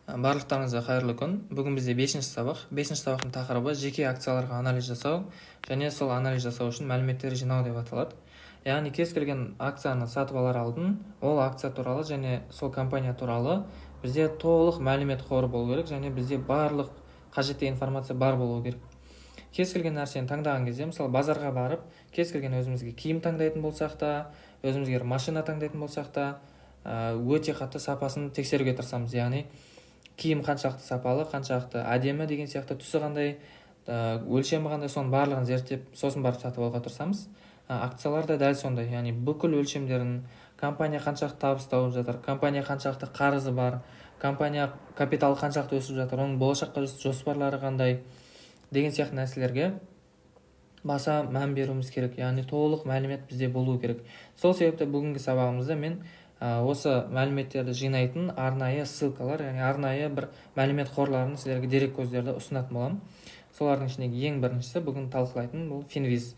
Барлықтарыңызға қайырлы күн. Бүгін бізде 5-ші сабақ. 5-ші сабақтың тақырыбы жеке акцияларға анализ жасау және сол анализ жасау үшін мәліметтер жинау деп аталады. Яғни кез келген акцияны сатып алар алдын ол акция туралы және сол компания туралы бізде толық мәлімет қоры болу керек және бізде барлық қажетті информация бар болу керек. Кез келген нәрсені таңдаған кезде, мысалы базарға барып, кез келген өзімізге киім таңдайтын болсақ та, өзімізге машина таңдайтын болсақ та, өте қатты сапасын тексеруге тырысамыз. Яғни киім қаншалықты сапалы, қаншалықты әдемі деген сияқты, түсі қандай, өлшемі қандай, соның барлығын зерттеп, сосын барып сатып алуға тырысамыз. Акциялар да дәл сондай, яғни бүкіл өлшемдерін, компания қаншалықты табыс тауып жатыр, компания қаншалықты қарызы бар, компания капиталы қаншалықты өсіп жатыр, оның болашаққа жоспарлары қандай деген сияқты нәрселерге баса мән беруіміз керек, яғни толық мәлімет бізде болу керек. Сол себепті бүгінгі сабағымызда мен осы мәліметтерді жинайтын арнайы ссылкалар, яғни арнайы бір мәлімет қорларын сіздерге дерек көздерді ұсынатын боламын. Солардың ішіндегі ең біріншісі бүгін талқылайтын бұл Finviz.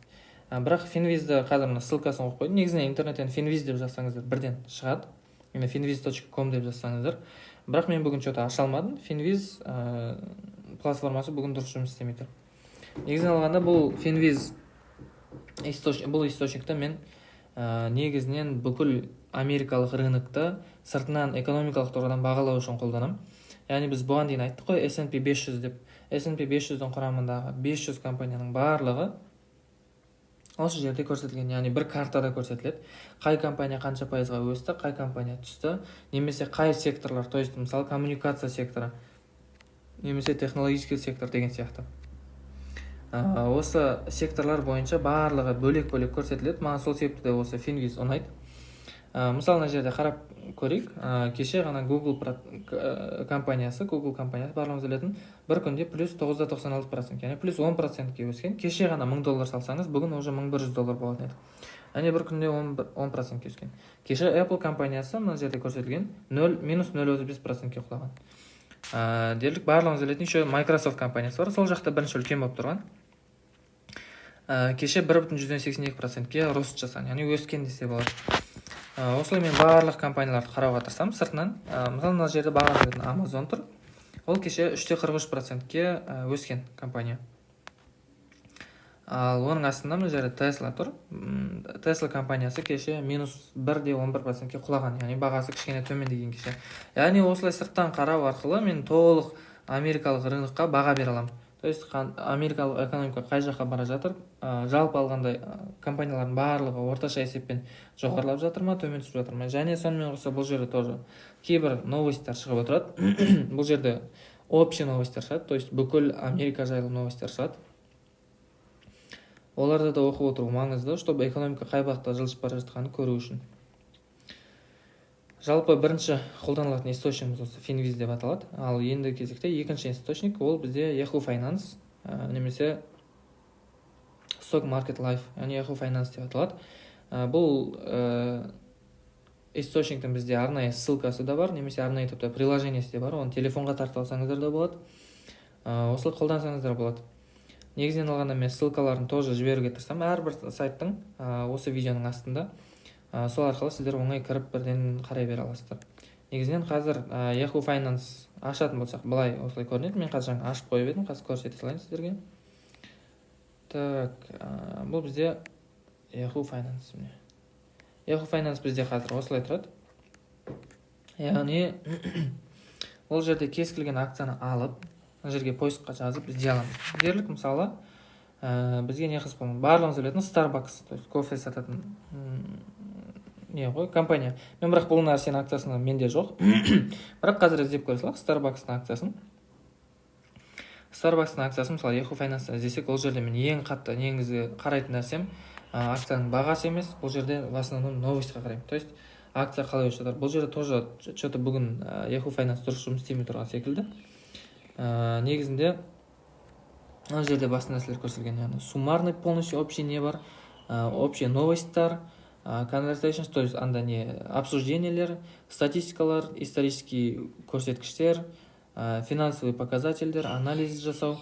Бірақ Finvizді қазір мына ссылкасын қойып қойдым. Негізінен интернеттен Finviz деп жазсаңыздар бірден шығады. Яғни finviz.com деп жазсаңыздар. Бірақ мен бүгін что-то аша алмадым. Finviz платформасы бүгін дұрыс жұмыс істемей тұр. Негізінен алғанда бұл Finviz бұл источникті мен негізінен бүкіл америкалық рынокты сыртынан экономикалық тұрғыдан бағалау үшін қолданамын. Яғни біз бұған дейін айттық қой, S&P 500 деп. S&P 500-дің құрамындағы 500 компанияның барлығы осы жерде көрсетілген, яғни бір картада көрсетіледі. Қай компания қанша пайызға өсті, қай компания түсті, немесе қай секторлар, то есть мысалы коммуникация секторы, немесе технологический сектор деген сияқты. Осы секторлар бойынша барлығы бөлек-бөлек көрсетіледі. Маған сол себепті осы Finviz ұнайды. Мысалы мына жерде қарап көрейік. Кеше ғана Google компаниясы барлығымыз білетін, бір күнде плюс 9.96%, яғни плюс 10%-ке өскен. Кеше ғана $1000 салсаңыз, бүгін уже $1100 болатын еді. Яғни бір күнде 10%-ке өскен. Кеше Apple компаниясы мына жерде көрсетілген минус 0.35%-ке құлаған. Дерлік барлығымыз білетін еще Microsoft компаниясы бар, сол жақта бірінші үлкен болып тұрған. Кеше 1.82%-ке рост жасаған, яғни өскен десе болады. Осылай мен барлық компанияларды қарауға тырысам сыртынан. Мысалы мына жерде баға беретін Amazon тұр. Ол кеше 3.43%-ке өскен компания. Ал оның астында мына жерде Tesla тұр. Tesla компаниясы кеше минус 1.11%-ке құлаған, яғни бағасы кішкене төмендеген кеше. Яғни осылай сырттан қарау арқылы мен толық америкалық рынокқа баға бере аламын. То есть америкалық экономика қай жаққа бара жатыр, жалпы алғандай компаниялардың барлығы орташа есеппен жоғарылап жатыр ма, төмен түсіп жатыр ма. Және сонымен қоса бұл жерде тоже кейбір новостьтар шығып отырады. Бұл жерде общий новостьтар шығады, то есть бүкіл Америка жайлы новостьтар шығады. Оларды да оқып отыру маңызды, чтобы экономика қай бағытта жылжып бара жатқанын көру үшін. Жалпы бірінші қолданылатын источнигіміз осы Finviz деп аталады. Ал енді кезекте екінші источник ол бізде Yahoo Finance, немесе Stock Market Life, яғни Yahoo Finance деп аталады. Бұл источниктің бізде арнайы ссылкасы да бар, немесе арнайы тіпті приложениесі де бар, оны телефонға тартып алсаңыздар да болады. Осылай қолдансаңыздар болады. Негізінен алғанда мен ссылкаларын тоже жіберуге тырысам, әрбір сайттың осы видеоның астында. Сол арқылы сіздер оңай кіріп бірден қарай бере аласыздар. Негізінен қазір Yahoo Finance ашатын болсақ, былай осылай көрінеді. Мен қазір жаңа ашып қойып едім, қазір көрсете салайын сіздерге. Так, бұл бізде Yahoo Finance. Yahoo Finance бізде қазір осылай тұрады. Яғни ол жерде кез келген акцияны алып, жерге поискқа жазып іздей аламыз. Дерлік мысалы бізге не қызық болмайды. Барлығымыз білетін Starbucks, то есть кофе сататын компания. Мен бірақ бұл нәрсенің акциясының менде жоқ. Бірақ қазір іздеп көре салайық Starbucks-тың акциясын. Starbucks-тың акциясын мысалы Yahoo Finance іздесек, ол жерде мен ең қатты негізгі қарайтын нәрсем акцияның бағасы емес, бұл жерде в основном новостьқа қараймын. То есть акция қалай өсіп жатыр. Бұл жерде тоже что-то бүгін Yahoo Finance дұрыс жұмыс істемей тұрған секілді. Негізінде мына жерде басты нәрселер көрсетілген, яғни суммарный полностью общий не бар, общий новостьтар, conversations, то есть анда не обсуждениелер, статистикалар, исторический көрсеткіштер, финансовый показательдер, анализ жасау.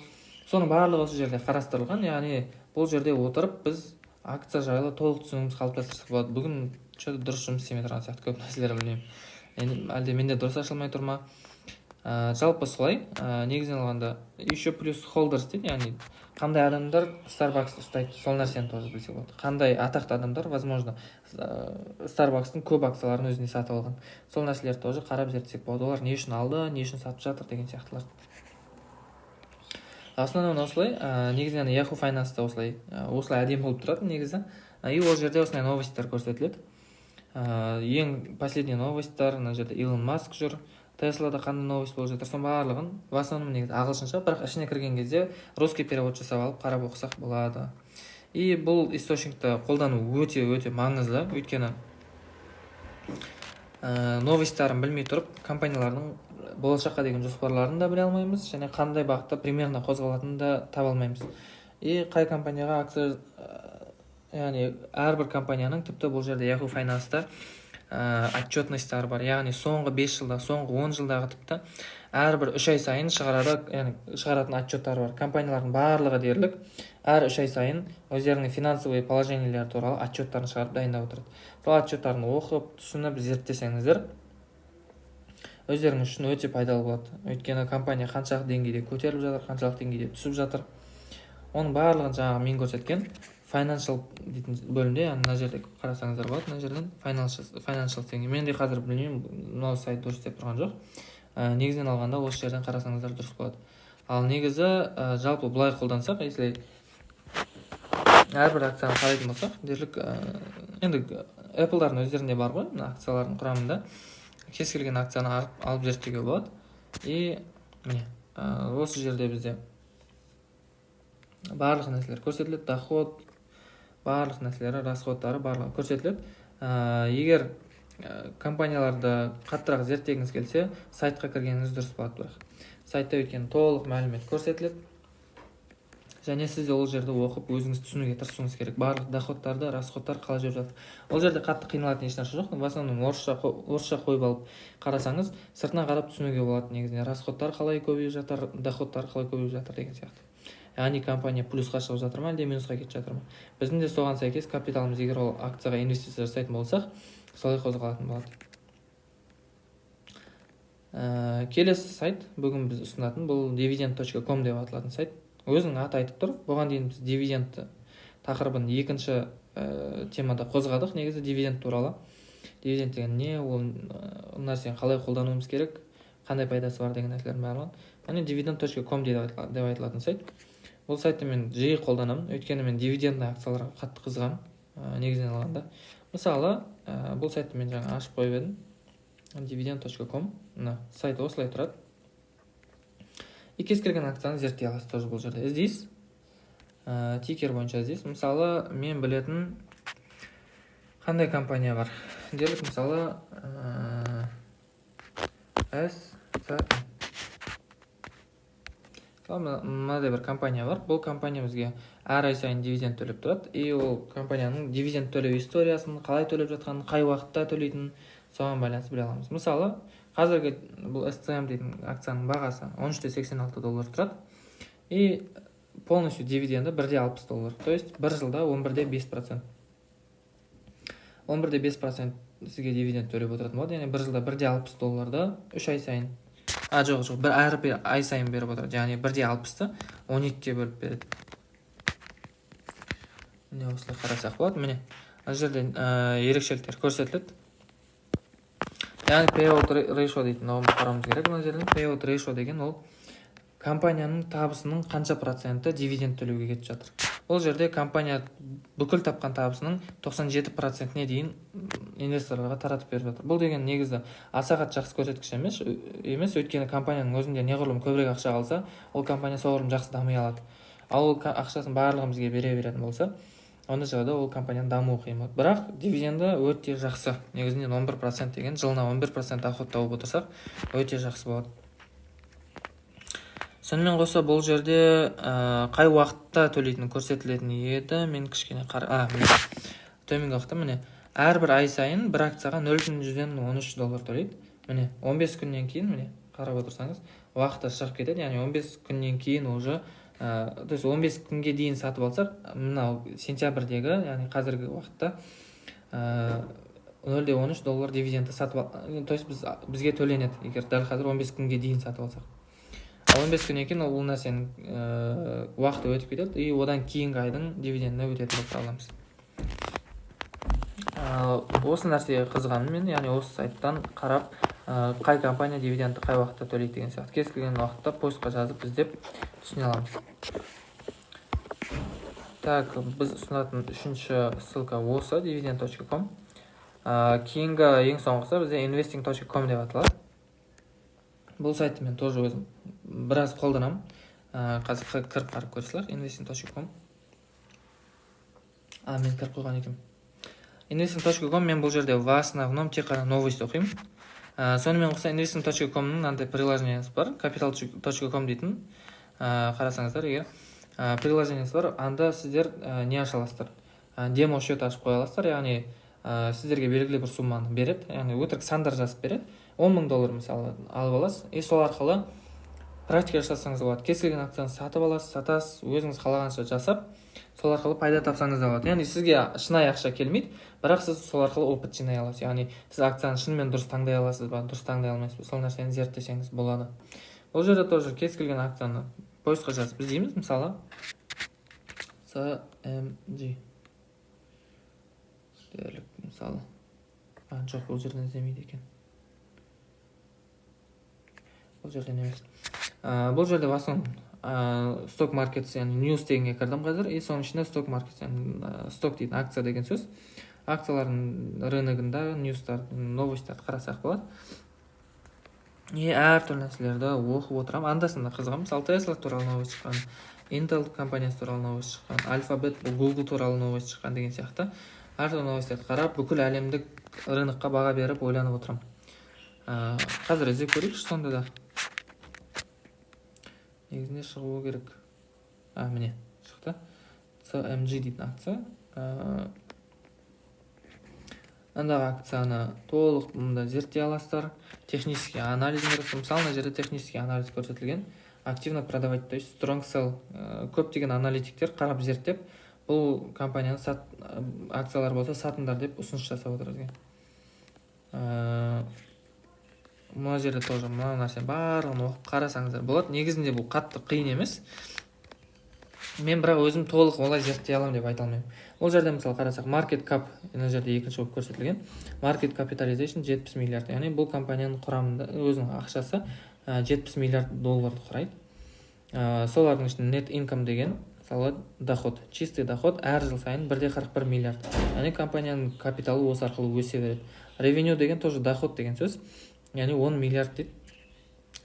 Соның барлығы осы жерде қарастырылған, яғни бұл жерде отырып біз акция жайлы толық түсінігіміз қалыптастырсақ болады. Бүгін что-то дұрыс жұмыс істемей тұрған сияқты көп нәрселер білмеймін. Әлде менде дұрыс ашылмай тұр ма? Жалпы солай, негізінен алғанда еще плюс холдерс дейді, яғни қандай адамдар Starbucks ұстайды, сол нәрсені тоже білсе болады. Қандай атақты адамдар, возможно, Starbucks-тың көп акцияларын өзіне сатып алған. Сол нәрселерді тоже қарап зерттесек болады. Олар не үшін алды, не үшін сатып жатыр деген сияқтылар. Основном осылай, негізінен Yahoo Finance-та осылай әдемі болып тұрады негізі. И ол жерде осындай новостьтар көрсетіледі. Ең последний новостьтар, мына жерде Илон Маск жүр, Теслада қандай новость болып жатыр, соның барлығын в основном негізі ағылшынша, бірақ ішіне кірген кезде русский перевод жасап алып қарап оқысақ болады. И бұл источникті қолдану өте маңызды, өйткені новостьтарын білмей тұрып компаниялардың болашаққа деген жоспарларын да біле алмаймыз, және қандай бағытта примерно қозғалатынын да таба алмаймыз. И қай компанияға акция, яғни әрбір компанияның, тіпті бұл жерде Yahoo Finance-та отчетностьтар бар, яғни соңғы 5 жылда, соңғы 10 жылдағы тіпті әрбір 3 ай сайын шығаратын отчеттар бар. Компаниялардың барлығы дерлік әр 3 ай сайын өздерінің финансовый положениелері туралы отчеттарын шығарып дайындап отырады. Сол отчеттарын оқып, түсініп, зерттесеңіздер, өздеріңіз үшін өте пайдалы болады. Өйткені компания қаншалық деңгейде көтеріліп жатыр, қаншалық деңгейде түсіп жатыр, оның барлығын жаңағы мен көрсеткен financial дейтін бөлімде, мына жерде қарасаңыздар болады, мына жерден financial деген. Мен де қазір білмеймін, мынау сайт дұрыс деп тұрған жоқ. Негізінен алғанда осы жерден қарасаңыздар дұрыс болады. Ал негізі жалпы былай қолдансақ, если әрбір акцияны қарайтын болсақ, дерлік енді Apple-дардың өздерінде бар ғой, мына акциялардың құрамында кез келген акцияны алып зерттеуге болады. И міне осы жерде бізде барлық нәрселер көрсетіледі, доход, барлық нәрселері, расходтары барлығы көрсетіледі. Егер компанияларды қаттырақ зерттегіңіз келсе, сайтқа кіргеніңіз дұрыс болады. Бірақ сайтта өйткені толық мәлімет көрсетіледі, және сіз ол жерді оқып өзіңіз түсінуге тырысуыңыз керек. Барлық доходтарды, расходтар қалай жүріп жатыр. Ол жерде қатты қиналатын ешнәрсе жоқ. В основном орысша қойып алып қарасаңыз, сыртынан қарап түсінуге болады негізінде. Расходтар қалай көбейіп жатыр, доходтар қалай көбейіп жатыр деген сияқты. Яғни компания плюсқа шығып жатыр ма, әлде минусқа кетіп жатыр ма. Біздің де соған сәйкес капиталымыз, егер ол акцияға инвестиция жасайтын болсақ, солай қозғалатын болады. Келесі сайт бүгін біз ұсынатын бұл dividend.com деп аталатын сайт. Өзінің аты айтып тұр. Бұған дейін біз дивиденд тақырыбын екінші темада қозғадық, негізі дивиденд туралы. Дивиденд деген не, ол нәрсені қалай қолдануымыз керек, қандай пайдасы бар деген нәрселердің барлығын. Яғни dividend.com деп айтылатын сайт. Бұл сайтты мен жиі қолданамын, өйткені мен дивидендный акцияларға қатты қызығамын, негізінен алғанда. Мысалы, бұл сайтты мен жаңа ашып қойып едім. dividend.com, сайты осылай тұрады. И кез келген акцияны зерттей аласыз, тоже бұл жерде іздейсіз, тикер бойынша іздейсіз. Мысалы, мен білетін қандай компания бар? Дерлік, мысалы, мынадай бір компания бар. Бұл компания бізге әр ай сайын дивиденд төлеп тұрады. И ол компанияның дивиденд төлеу историясын, қалай төлеп жатқанын, қай уақытта төлейтінін соған байланысты біле аламыз. Мысалы, қазіргі бұл SCM дейтін акцияның бағасы $13.86 тұрады. И полностью дивиденді $1.60. То есть бір жылда 11.5%. 11.5% сізге дивиденд төлеп отыратын болады. Яғни бір жылда $1.60 3 ай сайын. Жоқ, әр ай сайын беріп отырады. Яғни 1.60-ты 12-ке бөліп береді. Міне осылай қарасақ болады. Міне мына жерде ерекшеліктер көрсетіледі. Яғни payout ratio дейтін ұғымды қарауымыз керек. Мына жерден payout ratio деген ол компанияның табысының қанша проценті дивиденд төлеуге кетіп жатыр. Ол жерде компания бүкіл тапқан табысының 97%-не дейін инвесторларға таратып беріп жатыр. Бұл деген негізі аса қатты жақсы көрсеткіш емес, өйткені компанияның өзінде неғұрлым көбірек ақша қалса, ол компания соғұрлым жақсы дами алады. Ал ол ақшасын барлығымызге бере беретін болса, ондай жағдайда ол компанияның дамуы қиын болады. Бірақ дивиденді өте жақсы. Негізінен 11% деген, жылына 11% доход тауып отырсақ, өте жақсы болады. Сонымен қоса бұл жерде қай уақытта төлейтін көрсетілетін еді. Мен кішкене төменгі уақытта міне әрбір ай сайын бір акцияға $0.13 төлейді. Міне 15 күннен кейін, міне қарап отырсаңыз, уақыты шығып кетеді. Яғни 15 күннен кейін уже, то есть 15 күнге дейін сатып алсақ, мынау сентябрьдегі, яғни қазіргі уақытта $0.13 дивидендті сатып то есть бізге төленеді егер дәл қазір 15 күнге дейін сатып алсақ. Ал 15 күннен кейін ол нәрсенің уақыты өтіп кетеді и одан кейінгі айдың дивидендіне өтетін болып аламыз. Осы нәрсеге қызғаныммен, яғни осы сайттан қарап, қай компания дивидендті қай уақытта төлейді деген сияқты кез келген уақытта поисқа жазып іздеп түсіне аламыз. Так, біз ұсынатын үшінші ссылка осы dividend.com. Кейінгі ең соңғысы бізде investing.com деп аталады. Бұл сайтты мен тоже өзім біраз қолданамын. Қазір кіріп қарап көрсеңіздер, investing.com. Мен кіріп қойған екенмін. Investing.com мен бұл жерде в основном тек қана новость оқимын. Сонымен қоса investing.com-ның мынандай приложениесі бар, capital.com дейтін. Қарасаңыздар, егер приложениесі бар, анда сіздер не аша аласыздар? Демо счет ашып қоя аласыздар, яғни сіздерге белгілі бір сумманы береді, яғни өтірік сандар жазып береді. $10,000 мысалы алып аласыз, и сол арқылы практика жасасаңыз болады. Кез келген акцияны сатып аласыз, сатасыз, өзіңіз қалағанша жасап, сол арқылы пайда тапсаңыз да болады. Яғни сізге шынайы ақша келмейді, бірақ сіз сол арқылы опыт жинай аласыз. Яғни сіз акцияны шынымен дұрыс таңдай аласыз ба, дұрыс таңдай алмайсыз ба, сол нәрсені зерттесеңіз болады. Бұл жерде тоже кез келген акцияны поисқа жазып іздейміз, мысалы CMG. Мысалы, жоқ, бұл жерден іздемейді екен. Бұл жерден емес. Бұл жерде в основном stock market, яғни news дегенге кірдім қазір, и соның ішінде stock market, яғни stock дейтін акция деген сөз. Акциялардың рыногында ньюстар, новостарды қарасақ болады. И әртүрлі нәрселерді оқып отырамын. Анда-санда қызығамын. Мысалы Tesla туралы новость шыққан, Intel компаниясы туралы новость шыққан, Alphabet, Google туралы новость шыққан деген сияқты. Әртүрлі новостарды қарап, бүкіл әлемдік рынокқа баға беріп ойланып отырамын. Қазір іздеп көрейікші сонда да. Негізінде шығуы керек. Міне, шықты. CMG дейтін акция. Андағы акцияны толық мұнда зерттей аласыздар. Технический анализ көрсетілген. Мысалы, мына жерде технический анализ көрсетілген. Активно продавать, то есть strong sell. Көптеген аналитиктер қарап зерттеп, бұл компанияны акциялар болса сатыңдар деп ұсыныс жасап отыр бізге. Мына жерде тоже мына нәрсе барлығын оқып қарасаңыздар болады. Негізінде бұл қатты қиын емес. Мен бірақ өзім толық олай зерттей аламын деп айта алмаймын. Ол жерде мысалы қарасақ, market cap, мына жерде екінші болып көрсетілген. Market capitalization 70 миллиард. Яғни бұл компанияның құрамында өзінің ақшасы 70 миллиард долларды құрайды. Солардың ішінде net income деген, мысалы доход, чистый доход әр жыл сайын 1,41 миллиард. Яғни компанияның капиталы осы арқылы өсе береді. Revenue деген тоже доход деген сөз. Яғни 10 миллиард дейді.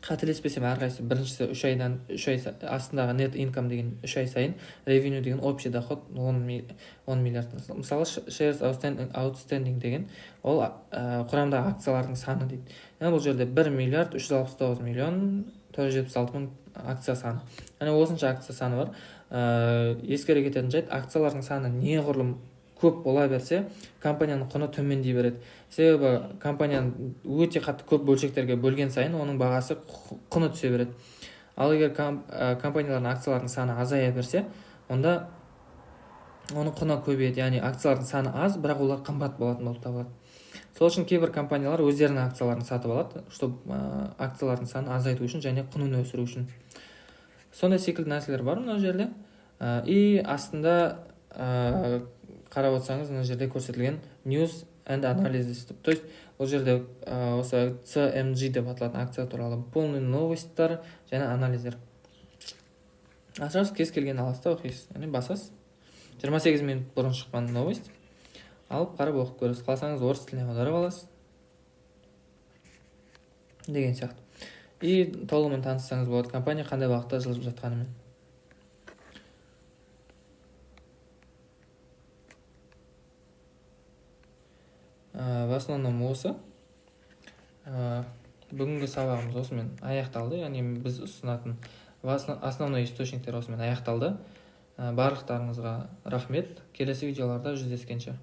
Қателеспесем, әрқайсысы біріншісі 3 ай астындағы net income деген 3 ай сайын, revenue деген общий доход 10 миллиард. Мысалы, shares outstanding деген, ол құрамдағы акциялардың саны дейді. Бұл жерде 1 миллиард 369 миллион 976 мың акция саны. Осынша акция саны бар. Ескере кететін жайт, акциялардың саны неғұрлым көп бола берсе, компанияның құны төмендей береді. Себебі компанияның өте қатты көп бөлшектерге бөлген сайын, оның бағасы құны түсе береді. Ал егер компаниялардың акциялардың саны азая берсе, онда оның құны көбейеді. Яғни акциялардың саны аз, бірақ олар қымбат болатын болып табылады. Сол үшін кейбір компаниялар өздерінің акцияларын сатып алады, чтобы акциялардың саны азайту үшін және құнын өсіру үшін. Сондай секілді нәрселер бар мына жерде. И астында қарап отырсаңыз, мына жерде көрсетілген news and analysis. То есть, бұл жерде осы CMG деп аталатын акция туралы полный новосттар және анализдер. Ашасыз, кез келген аласта оқисыз. Яғни басасыз. 28 минут бұрын шыққан новость. Алып қарап оқып көресіз. Қаласаңыз орыс тіліне аударып аласыз. Деген сияқты. И толығымен таныссаңыз болады, компания қандай бағытта жылжып жатқанымен. В основном осы. Бүгінгі сабағымыз осымен аяқталды. Яғни біз ұсынатын основной источниктер осымен аяқталды. Барлықтарыңызға рахмет. Келесі видеоларда жүздескенше.